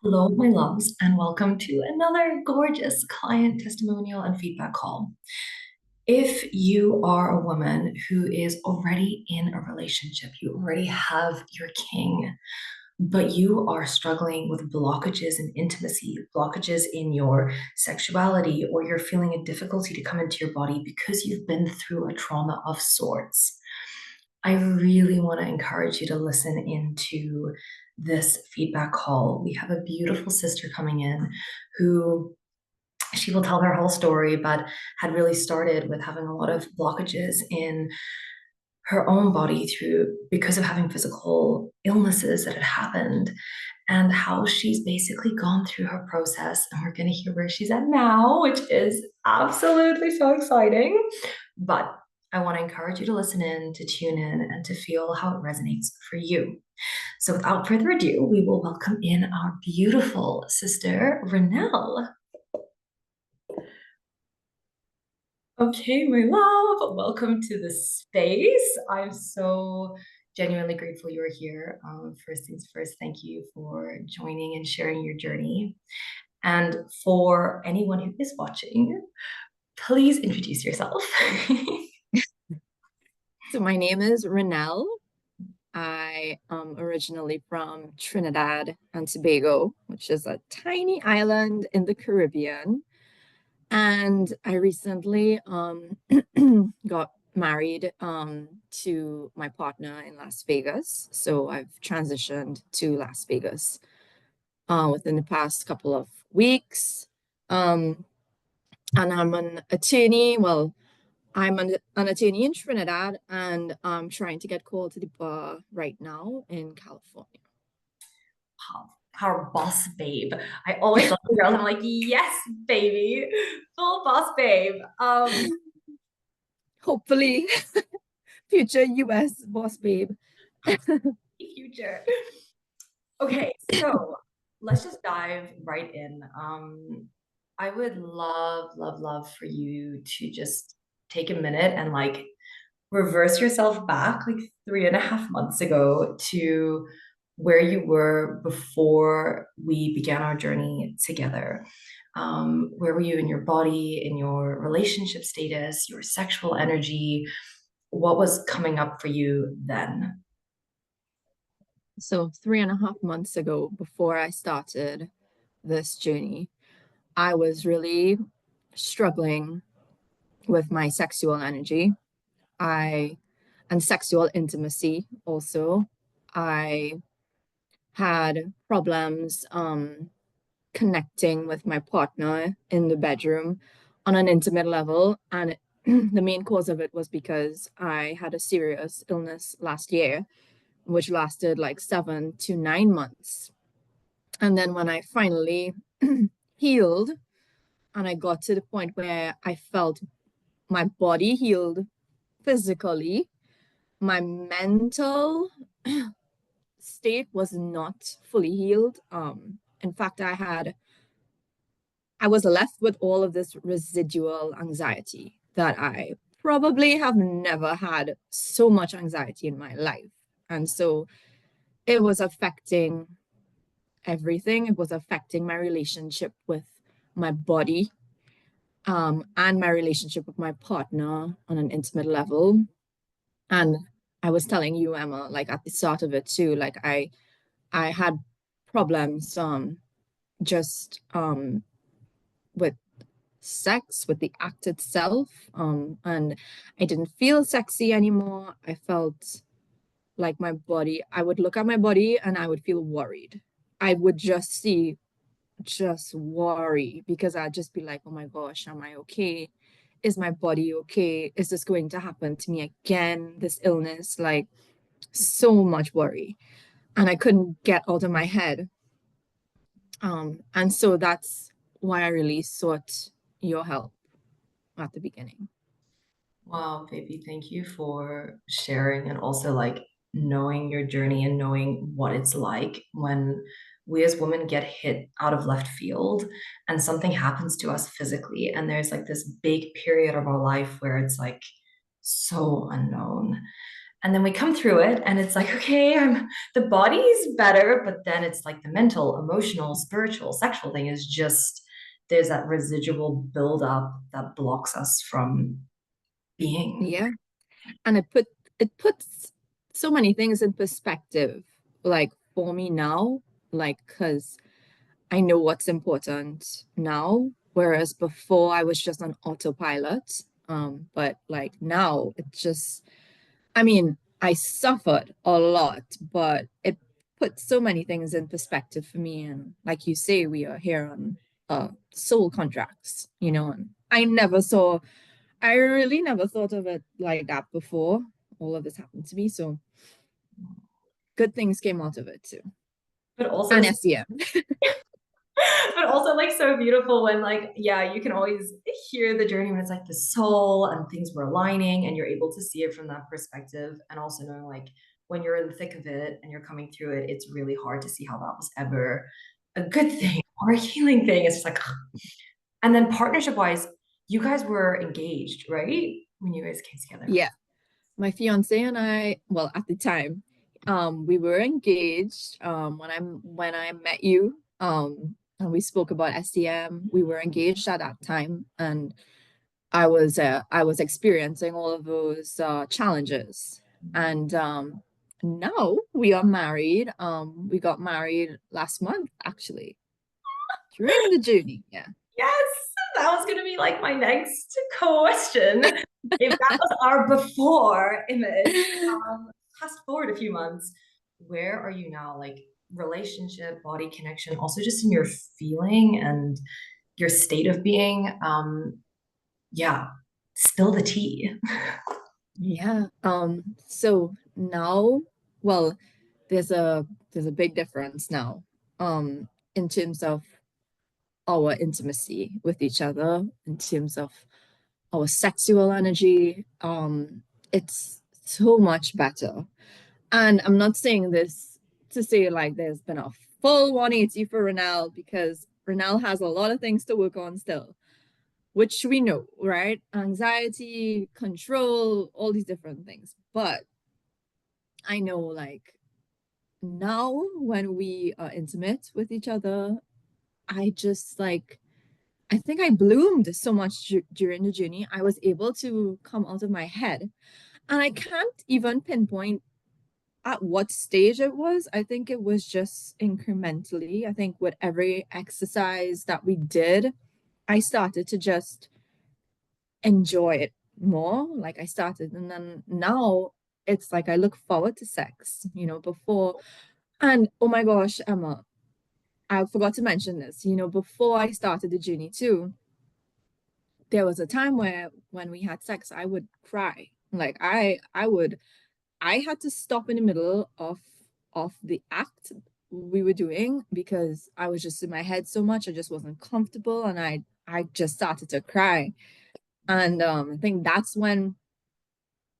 Hello, my loves, and welcome to another gorgeous client testimonial and feedback call. If you are a woman who is already in a relationship, you already have your king, but you are struggling with blockages in intimacy, blockages in your sexuality, or you're feeling a difficulty to come into your body because you've been through a trauma of sorts, I really want to encourage you to listen into this feedback call. We have a beautiful sister coming in who she will tell her whole story, but had really started with having a lot of blockages in her own body through because of having physical illnesses that had happened and how she's basically gone through her process. And we're going to hear where she's at now, which is absolutely so exciting. But I want to encourage you to listen in, to tune in, and to feel how it resonates for you. So without further ado, we will welcome in our beautiful sister, Renelle. Okay, my love, welcome to the space. I'm so genuinely grateful you're here. First things first, thank you for joining and sharing your journey. And for anyone who is watching, please introduce yourself. So my name is Renelle. I am originally from Trinidad and Tobago, which is a tiny island in the Caribbean. And I recently got married to my partner in Las Vegas. So I've transitioned to Las Vegas within the past couple of weeks. Um, and I'm an attorney. Well, I'm an attorney in Trinidad and I'm trying to get called to the bar right now in California. Our boss babe. I always love the girls. I'm like, yes, baby, full boss babe. Hopefully, future US boss babe. Future. Okay, so let's just dive right in. I would love, love, love for you to just take a minute and like reverse yourself back like 3.5 months ago to where you were before we began our journey together. Where were you in your body, in your relationship status, your sexual energy? What was coming up for you then? So 3.5 months ago, before I started this journey, I was really struggling with my sexual energy. I and sexual intimacy also. I had problems connecting with my partner in the bedroom on an intimate level. And the main cause of it was because I had a serious illness last year, which lasted like 7 to 9 months. And then when I finally healed and I got to the point where I felt my body healed physically, my mental state was not fully healed. In fact, I was left with all of this residual anxiety that I probably have never had so much anxiety in my life. And so it was affecting everything. It was affecting my relationship with my body, and my relationship with my partner on an intimate level. And I was telling you, Emma, like at the start of it too, like I had problems just with sex, with the act itself. And I didn't feel sexy anymore. I felt like my body, I would look at my body and I would feel worried. I would just worry because I'd just be like, oh my gosh, am I okay? Is my body okay? Is this going to happen to me again? This illness, like so much worry. And I couldn't get out of my head. And so that's why I really sought your help at the beginning. Wow, baby, thank you for sharing and also like knowing your journey and knowing what it's like when we as women get hit out of left field and something happens to us physically. And there's like this big period of our life where it's like so unknown. And then we come through it and it's like, okay, the body's better, but then it's like the mental, emotional, spiritual, sexual thing is just there's that residual buildup that blocks us from being. Yeah. And it puts so many things in perspective, like for me now, like because I know what's important now, whereas before I was just on autopilot. But like now it's just, I mean, I suffered a lot, but it put so many things in perspective for me. And like you say, we are here on soul contracts, and I really never thought of it like that before all of this happened to me. So good things came out of it too. But also And SEM. but also like so beautiful when like yeah you can always hear the journey when it's like the soul and things were aligning and you're able to see it from that perspective and also knowing like when you're in the thick of it and you're coming through it it's really hard to see how that was ever a good thing or a healing thing. It's just like ugh. And then partnership wise you guys were engaged right when you guys came together. Yeah. My fiance and I, well, at the time, we were engaged when I met you. And we spoke about SEM. We were engaged at that time, and I was experiencing all of those challenges. And now we are married. We got married last month, actually, during the journey. Yeah. Yes, that was going to be like my next question. If that was our before image, fast forward a few months, where are you now? Like relationship, body connection, also just in your feeling and your state of being. Yeah, spill the tea. Yeah. So now, well, there's a big difference now, in terms of our intimacy with each other, in terms of our sexual energy. It's so much better. And I'm not saying this to say like there's been a full 180 for Renelle, because Renelle has a lot of things to work on still, which we know, right? Anxiety, control, all these different things. But I know, like, now when we are intimate with each other, I just like, I think I bloomed so much during the journey. I was able to come out of my head. And I can't even pinpoint at what stage it was. I think it was just incrementally. I think with every exercise that we did, I started to just enjoy it more. Like I started, and then now it's like I look forward to sex, before. And oh my gosh, Emma, I forgot to mention this. Before I started the journey too, there was a time where when we had sex, I would cry. Like I had to stop in the middle of the act we were doing because I was just in my head so much. I just wasn't comfortable, and I just started to cry. And I think that's when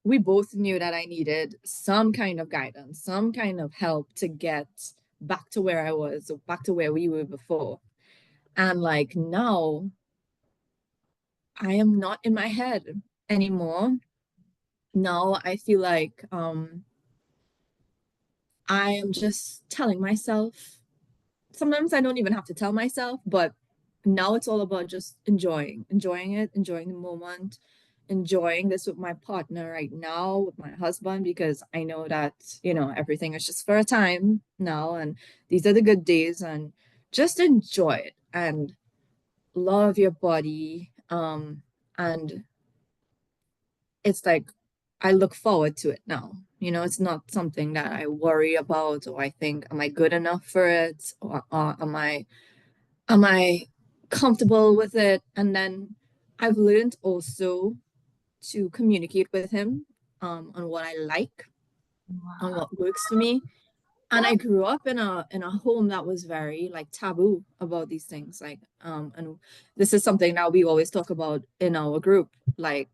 we both knew that I needed some kind of guidance, some kind of help to get back to where I was, or back to where we were before. And like now, I am not in my head anymore. Now I feel like I am just telling myself. Sometimes I don't even have to tell myself, but now it's all about just enjoying it, enjoying the moment, enjoying this with my partner right now, with my husband, because I know that, everything is just for a time now, and these are the good days, and just enjoy it and love your body. And it's like I look forward to it now. It's not something that I worry about, or I think, am I good enough for it? Or am I comfortable with it? And then I've learned also to communicate with him, on what I like, on Wow. what works for me. And I grew up in a home that was very like taboo about these things. Like, and this is something that we always talk about in our group, like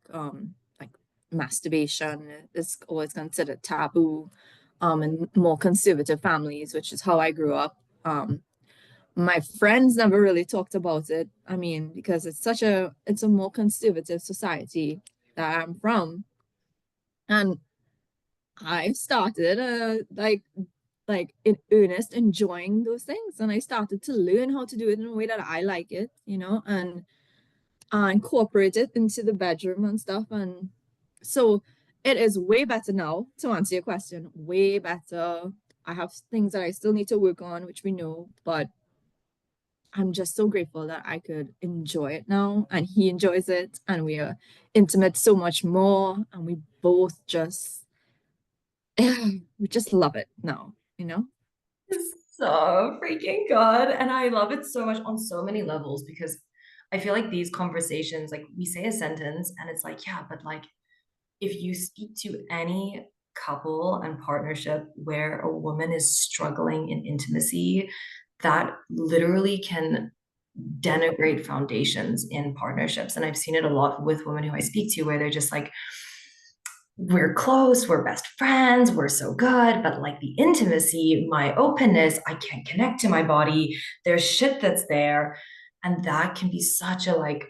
masturbation is always considered taboo, in more conservative families, which is how I grew up. My friends never really talked about it. I mean, because it's a more conservative society that I'm from. And I've started like in earnest enjoying those things, and I started to learn how to do it in a way that I like it, and incorporate it into the bedroom and stuff. And so it is way better now, to answer your question, way better. I have things that I still need to work on, which we know, but I'm just so grateful that I could enjoy it now and he enjoys it and we are intimate so much more and we both just we just love it now. It's so freaking good. And I love it so much on so many levels because I feel like these conversations, like we say a sentence and it's like, yeah, but like if you speak to any couple and partnership where a woman is struggling in intimacy, that literally can denigrate foundations in partnerships. And I've seen it a lot with women who I speak to where they're just like, we're close, we're best friends, we're so good, but like the intimacy, my openness, I can't connect to my body. There's shit that's there. And that can be such a like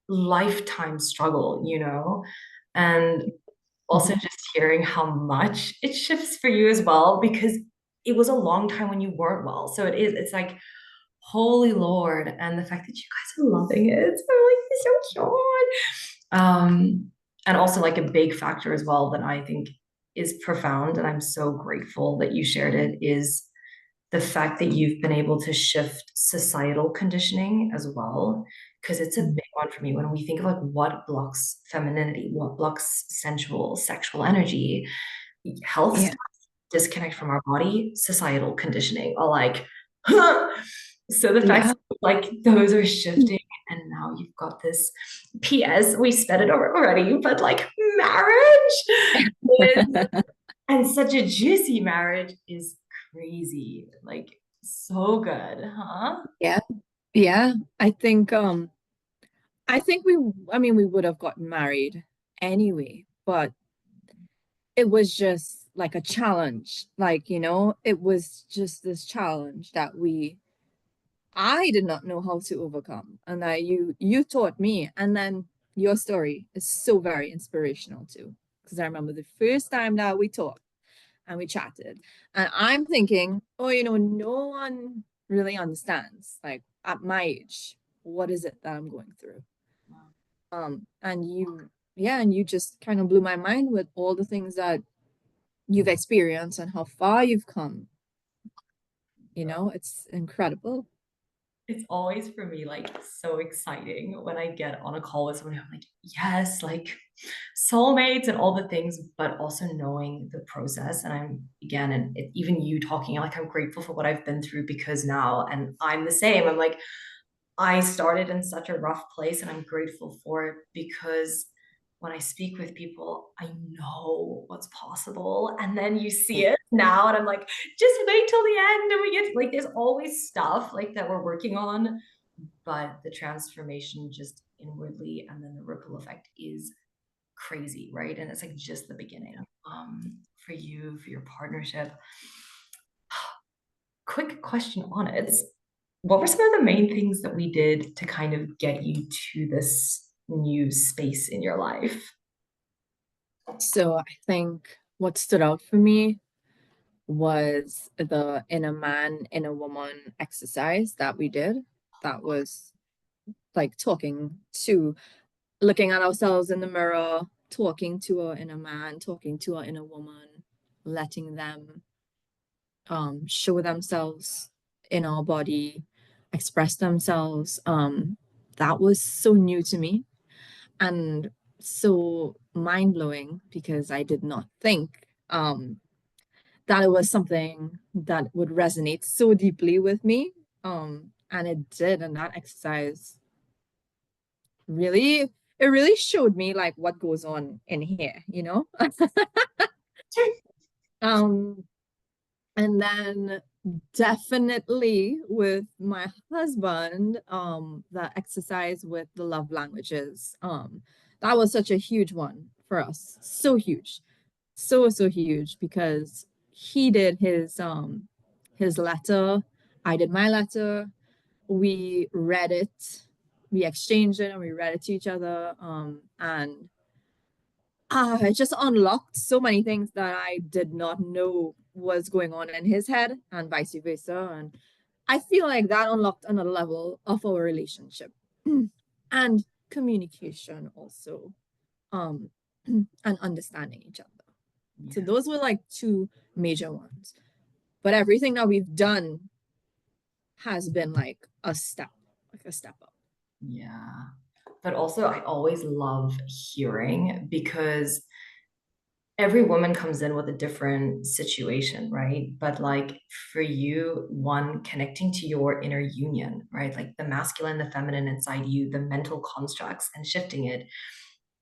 lifetime struggle, you know? And also Mhm. just hearing how much it shifts for you as well, because it was a long time when you weren't well. So it's like, holy Lord. And the fact that you guys are loving it, I'm like, it's so cute. And also like a big factor as well that I think is profound, and I'm so grateful that you shared it, is the fact that you've been able to shift societal conditioning as well. Because it's a Mhm. big one for me when we think of like what blocks femininity, what blocks sensual, sexual energy, health Yeah. stuff, disconnect from our body, societal conditioning, or like, huh. So the fact Yeah. that like those are shifting, and now you've got this. P.S. We sped it over already, but like marriage is, and such a juicy marriage is crazy. Like so good, huh? Yeah. Yeah. I think we would have gotten married anyway, but it was just like a challenge. Like, it was just this challenge that I did not know how to overcome. And that you taught me. And then your story is so very inspirational too. Because I remember the first time that we talked and we chatted. And I'm thinking, oh, no one really understands, like at my age, what is it that I'm going through? And you just kind of blew my mind with all the things that you've experienced and how far you've come. It's incredible. It's always for me like so exciting when I get on a call with someone who I'm like, yes, like soulmates and all the things, but also knowing the process. And I'm again, and even you talking, like I'm grateful for what I've been through because now, and I'm the same. I'm like, I started in such a rough place and I'm grateful for it because when I speak with people, I know what's possible. And then you see it now, and I'm like, just wait till the end. And we get like, there's always stuff like that we're working on, but the transformation just inwardly and then the ripple effect is crazy, right? And it's like just the beginning for you, for your partnership. Quick question on it. What were some of the main things that we did to kind of get you to this new space in your life? So I think what stood out for me was the inner man, inner woman exercise that we did. That was like looking at ourselves in the mirror, talking to our inner man, talking to our inner woman, letting them show themselves in our body, express themselves. That was so new to me and so mind blowing because I did not think that it was something that would resonate so deeply with me. And it did, and that exercise really, it really showed me like what goes on in here. Um, and then definitely with my husband, that exercise with the love languages, that was such a huge one for us. So huge. So huge because he did his letter, I did my letter, we read it, we exchanged it and we read it to each other. And it just unlocked so many things that I did not know was going on in his head and vice versa. And I feel like that unlocked another level of our relationship and communication also, um, and understanding each other. So Yeah. those were like two major ones. But everything that we've done has been like a step up. Yeah. But also, I always love hearing because every woman comes in with a different situation, right? But like for you, one connecting to your inner union, right? Like the masculine, the feminine inside you, the mental constructs and shifting it.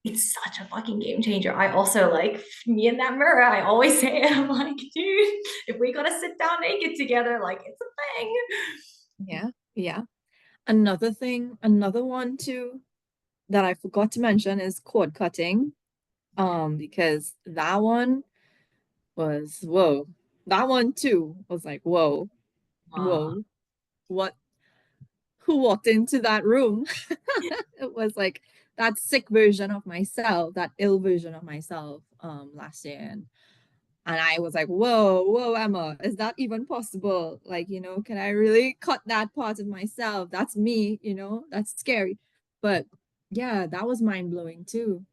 It's such a fucking game changer. I also like me in that mirror. I always say it. I'm like, dude, if we gotta sit down naked together, like it's a thing. Yeah, yeah. Another thing, another one too that I forgot to mention is cord cutting. Because that one was whoa. That one too was like, whoa, Uh, whoa, what who walked into that room? It was like that sick version of myself, that ill version of myself last year. And I was like, whoa, whoa, Emma, is that even possible? Like, can I really cut that part of myself? That's me, that's scary. But yeah, that was mind blowing too.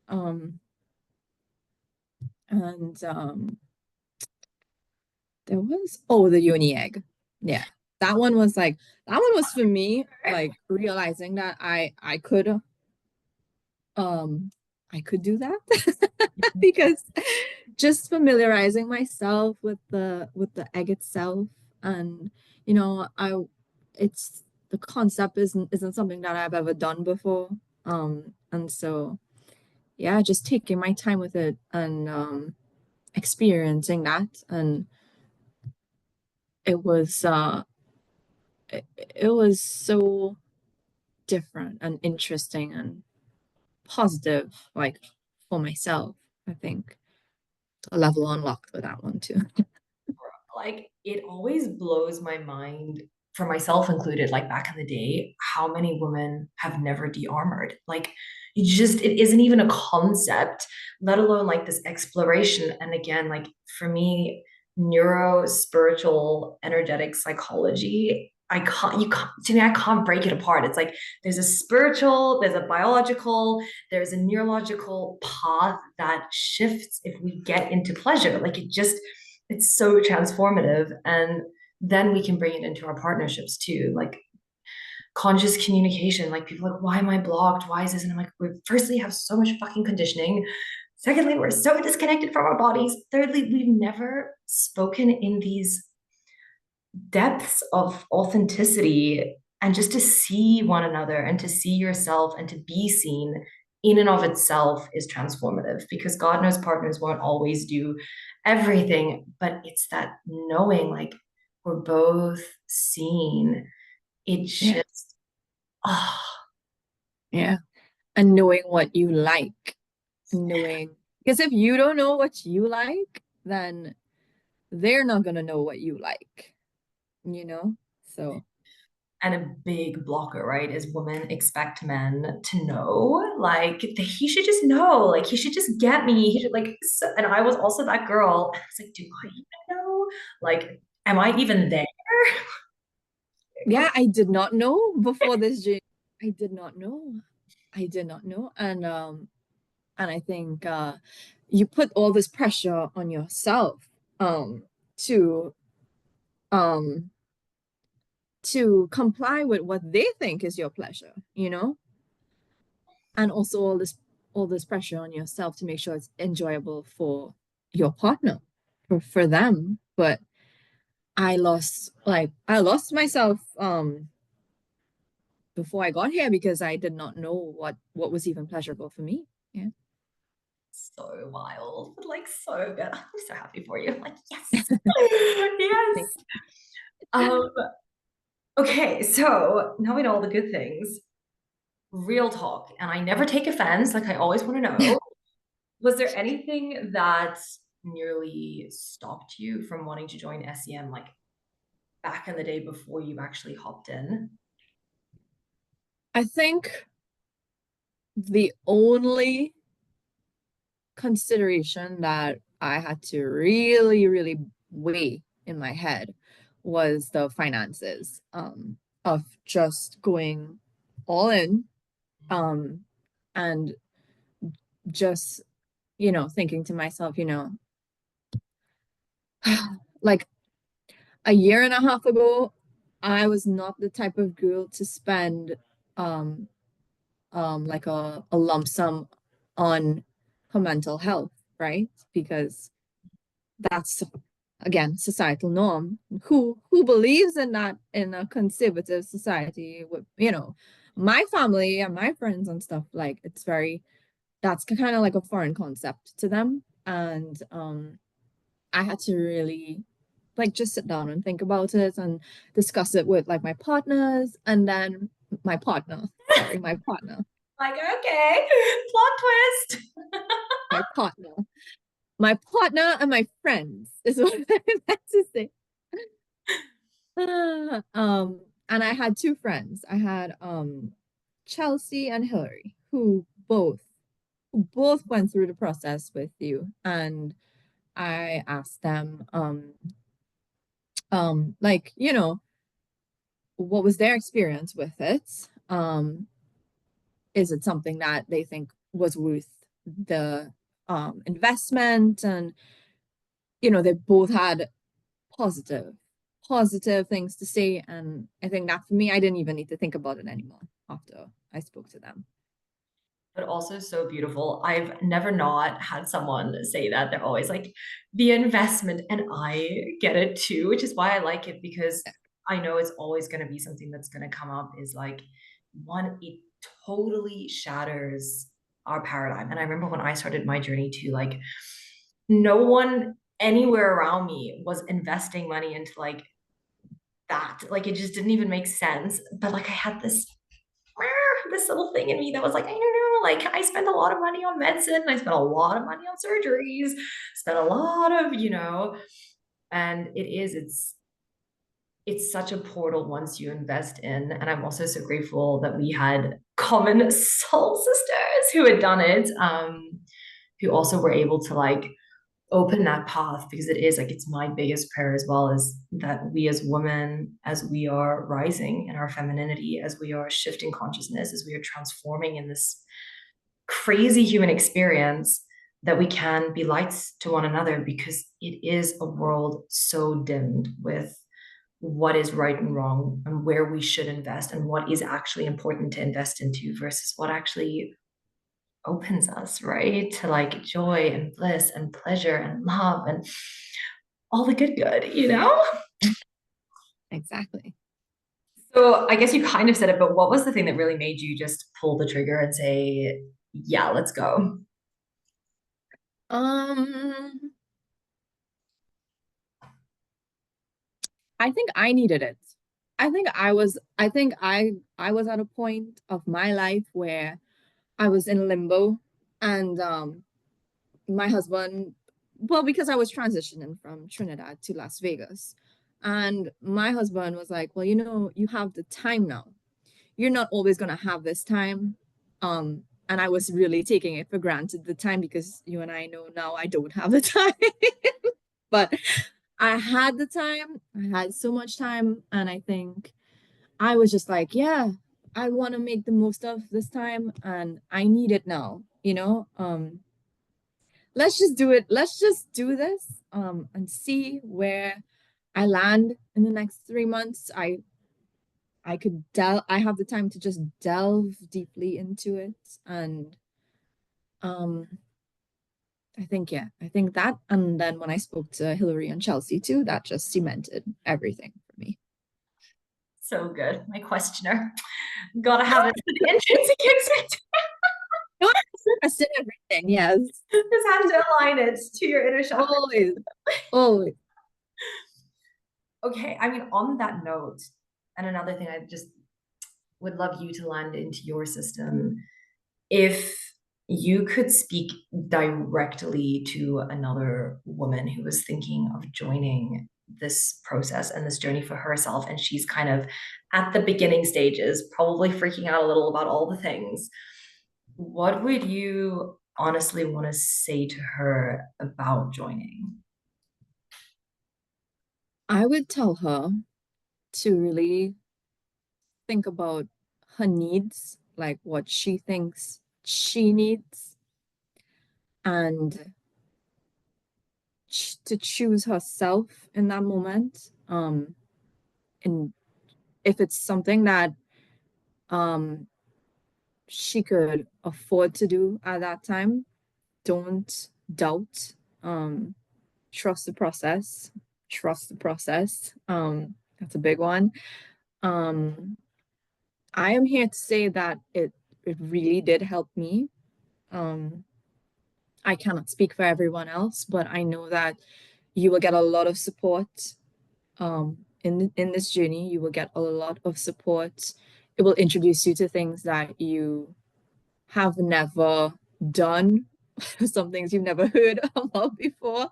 Um, and There was, oh, the uni egg. Yeah. That one was like, that one was for me, like realizing that um, I could do that because just familiarizing myself with the egg itself and, it's, the concept isn't something that I've ever done before. And so, yeah, just taking my time with it and, experiencing that. And it was, it was so different and interesting and positive, like for myself. I think a level unlocked with that one too. like it always blows my mind for myself included, like back in the day, how many women have never de-armored. Like it isn't even a concept, let alone like this exploration. And again, like for me, neuro, spiritual, energetic psychology, I can't, you can't, to me, I can't break it apart. It's like there's a spiritual, there's a biological, there's a neurological path that shifts if we get into pleasure. Like it's so transformative. And then we can bring it into our partnerships too. Like conscious communication. Like people are like, why am I blocked? Why is this? And I'm like, we firstly have so much fucking conditioning. Secondly, we're so disconnected from our bodies. Thirdly, we've never spoken in these depths of authenticity, and just to see one another and to see yourself and to be seen in and of itself is transformative, because God knows partners won't always do everything, but it's that knowing like we're both seen. It Yeah. just, oh, Yeah. And knowing what you like, knowing, because if you don't know what you like, then they're not going to know what you like, you know? So, and a big blocker, right, is women expect men to know, like he should just know, like he should just get me, he should like so, and I was also that girl. I was like, do I even know, like am I even there? yeah, I did not know before this journey. I did not know. I did not know. And I think you put all this pressure on yourself um to um to comply with what they think is your pleasure, and also all this pressure on yourself to make sure it's enjoyable for your partner, for them. But I lost myself before I got here because I did not know what was even pleasurable for me. Yeah. So wild, but like so good. I'm so happy for you. I'm like, yes. Thank Yes. um okay, so now we know all the good things. Real talk, and I never take offense, like I always want to you. know, was there anything that nearly stopped you from wanting to join SEM, like back in the day before you actually hopped in? I think the only consideration that I had to really, really weigh in my head was the finances, of just going all in, um, and just, thinking to myself, like a year and a half ago, I was not the type of girl to spend um like a lump sum on her mental health, right? Because that's, again, societal norm. Who believes in that in a conservative society with, my family and my friends and stuff, like it's very, that's kind of like a foreign concept to them. And I had to really like just sit down and think about it and discuss it with like my partners, and then my partner, sorry, Like, okay, plot twist. my partner, my partner and my friends is what I meant to say. And I had two friends. I had Chelsea and Hillary, who both went through the process with you. And I asked them, like, what was their experience with it? Is it something that they think was worth the investment? And they both had positive, positive things to say. And I think that for me, I didn't even need to think about it anymore after I spoke to them. But also so beautiful. I've never not had someone say that. They're always like, the investment, and I get it too, which is why I like it, because I know it's always going to be something that's going to come up, is like, one, it totally shatters our paradigm. And I remember when I started my journey too, like, no one anywhere around me was investing money into like that. Like, it just didn't even make sense. But like, I had this little thing in me that was like, I don't know, like I spent a lot of money on medicine, I spent a lot of money on surgeries, spent a lot of, and it's such a portal once you invest in. And I'm also so grateful that we had common soul sisters who had done it, who also were able to like open that path, because it is like, it's my biggest prayer as well, is that we as women, as we are rising in our femininity, as we are shifting consciousness, as we are transforming in this crazy human experience, that we can be lights to one another, because it is a world so dimmed with what is right and wrong, and where we should invest, and what is actually important to invest into versus what actually opens us, right? To like joy and bliss and pleasure and love and all the good. Exactly. So I guess you kind of said it, but what was the thing that really made you just pull the trigger and say, yeah, let's go? Um, I think I needed it. I was at a point of my life where I was in limbo. And my husband, well, because I was transitioning from Trinidad to Las Vegas. And my husband was like, well, you have the time now. You're not always going to have this time. And I was really taking it for granted, the time, because you and I know now I don't have the time. But I had the time. I had so much time. And I think I was just like, yeah, I want to make the most of this time and I need it now, let's just do it. Let's just do this, and see where I land in the next 3 months. I have the time to just delve deeply into it. And um I think that, and then when I spoke to Hillary and Chelsea too, that just cemented everything for me. So good. My questioner. Gotta have it. The intrinsic expectation. I said everything, yes. Just have to align it to your inner chakra. Always, always. Okay, I mean, on that note, and another thing I just would love you to land into your system. If you could speak directly to another woman who was thinking of joining this process and this journey for herself, and she's kind of at the beginning stages, probably freaking out a little about all the things, what would you honestly want to say to her about joining? I would tell her to really think about her needs, like what she thinks she needs, and to choose herself in that moment. And if it's something that um, she could afford to do at that time, don't doubt. Um, Trust the process. Trust the process. That's a big one. Um, I am here to say that it really did help me. Um, I cannot speak for everyone else, but I know that you will get a lot of support in this journey. You will get a lot of support. It will introduce you to things that you have never done, some things you've never heard about before.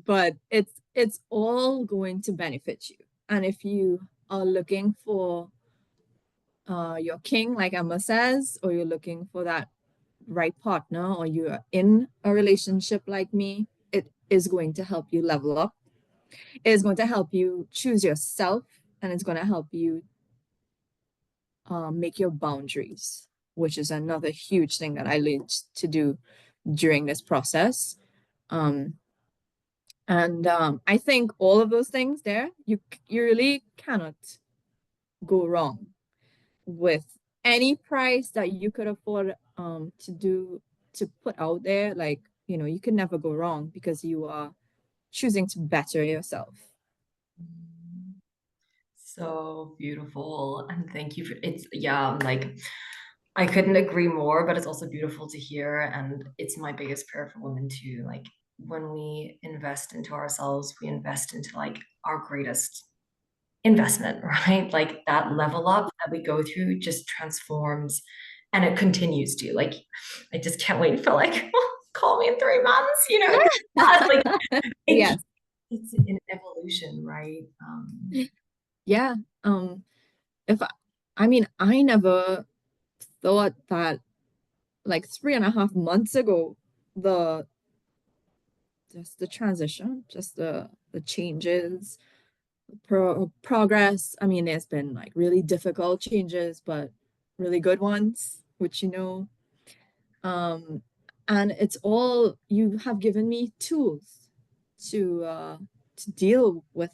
But it's all going to benefit you. And if you are looking for your king, like Emma says, or you're looking for that right partner, or you're in a relationship like me, it is going to help you level up. It is going to help you choose yourself, and it's going to help you make your boundaries, which is another huge thing that I learned to do during this process. Um, and I think all of those things there, you really cannot go wrong with any price that you could afford to put out there. Like, you can never go wrong because you are choosing to better yourself. So beautiful. And thank you for yeah, like I couldn't agree more, but it's also beautiful to hear. And it's my biggest prayer for women too. Like when we invest into ourselves, we invest into like our greatest investment, right? Like that level up that we go through just transforms and it continues to. Like, I just can't wait for like, call me in 3 months, like it, Yes. it's an evolution, right? Yeah. If I mean, I never thought that like 3.5 months ago, the just the transition, just the changes, progress. I mean, there's been like really difficult changes, but really good ones, which um, and it's all you have given me tools to deal with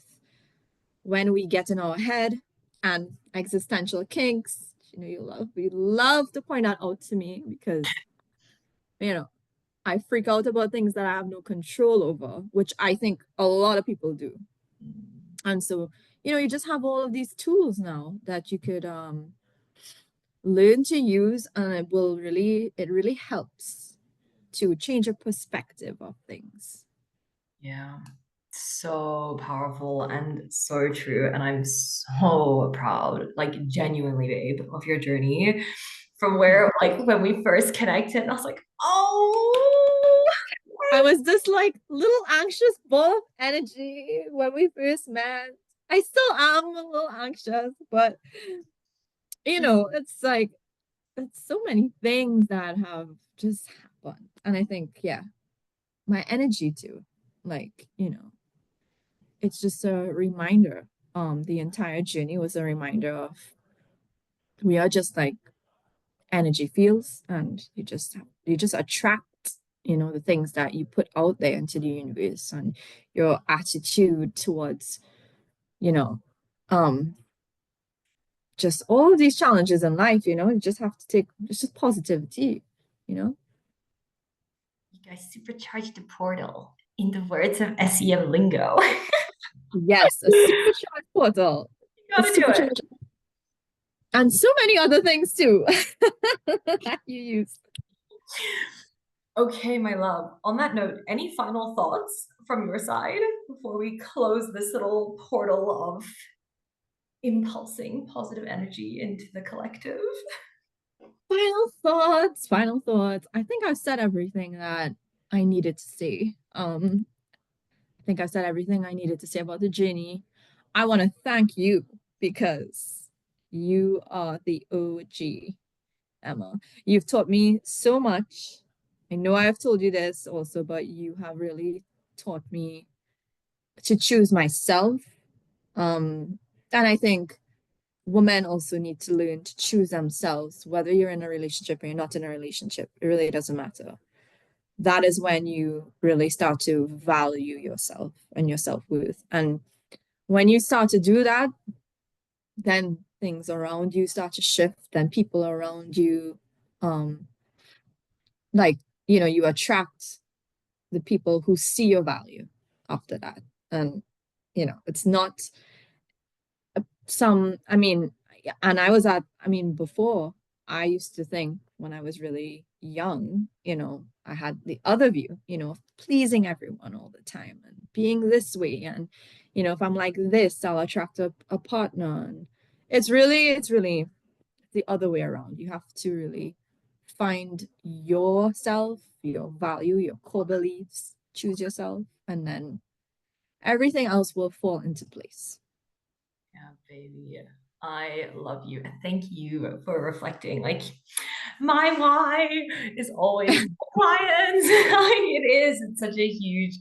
when we get in our head and existential kinks. You love to point that out to me because you know I freak out about things that I have no control over, which I think a lot of people do. And so, you just have all of these tools now that you could learn to use, and it really helps to change your perspective of things. Yeah. So powerful and so true. And I'm so proud, like genuinely, babe, of your journey from where, like, when we first connected, and I was like, oh, I was this like little anxious ball of energy when we first met. I still am a little anxious, but it's like it's so many things that have just happened. And I think, yeah, my energy too. Like, it's just a reminder. The entire journey was a reminder of we are just like energy fields, and you just attract, the things that you put out there into the universe, and your attitude towards, you know, um, just all of these challenges in life, you just have to take it's just positivity, you know. you guys supercharged the portal in the words of SEM lingo. Yes, a supercharged portal, You a gotta do it. supercharged, and so many other things too that you use. Okay, my love. On that note, any final thoughts from your side before we close this little portal of impulsing positive energy into the collective? Final thoughts. I think I've said everything that I needed to say. I think I've said everything I needed to say about the journey. I want to thank you because you are the OG, Emma. You've taught me so much. I know I have told you this also, but you have really taught me to choose myself. And I think women also need to learn to choose themselves, whether you're in a relationship or you're not in a relationship. It really doesn't matter. That is when you really start to value yourself and your self-worth. And when you start to do that, then things around you start to shift, then people around you, um, like, you attract the people who see your value after that. And, it's not I mean, and before, I used to think when I was really young, I had the other view, of pleasing everyone all the time and being this way. And, if I'm like this, I'll attract a partner. And it's really the other way around. You have to really find yourself, your value, your core beliefs, choose yourself, and then everything else will fall into place. Yeah, baby. I love you. And thank you for reflecting. Like, my why is always clients. Like, it is. It's such a huge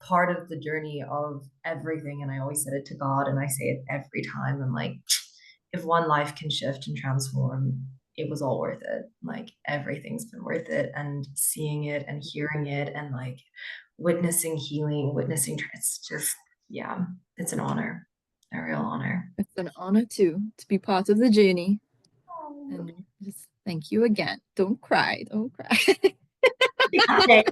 part of the journey of everything. And I always said it to God, and I say it every time. I'm like, if one life can shift and transform, it was all worth it. Like, everything's been worth it. And seeing it and hearing it and like witnessing healing, it's just, yeah, it's an honor, a real honor. It's an honor to be part of the journey. Oh, And just thank you again. Don't cry. Don't cry. okay.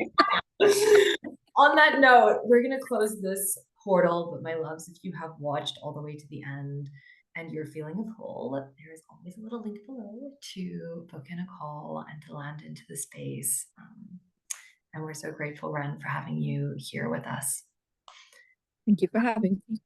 On that note, we're going to close this portal. But my loves, if you have watched all the way to the end and you're feeling a pull, there is always a little link below to book in a call and to land into the space. And we're so grateful, Ren, for having you here with us. Thank you for having me.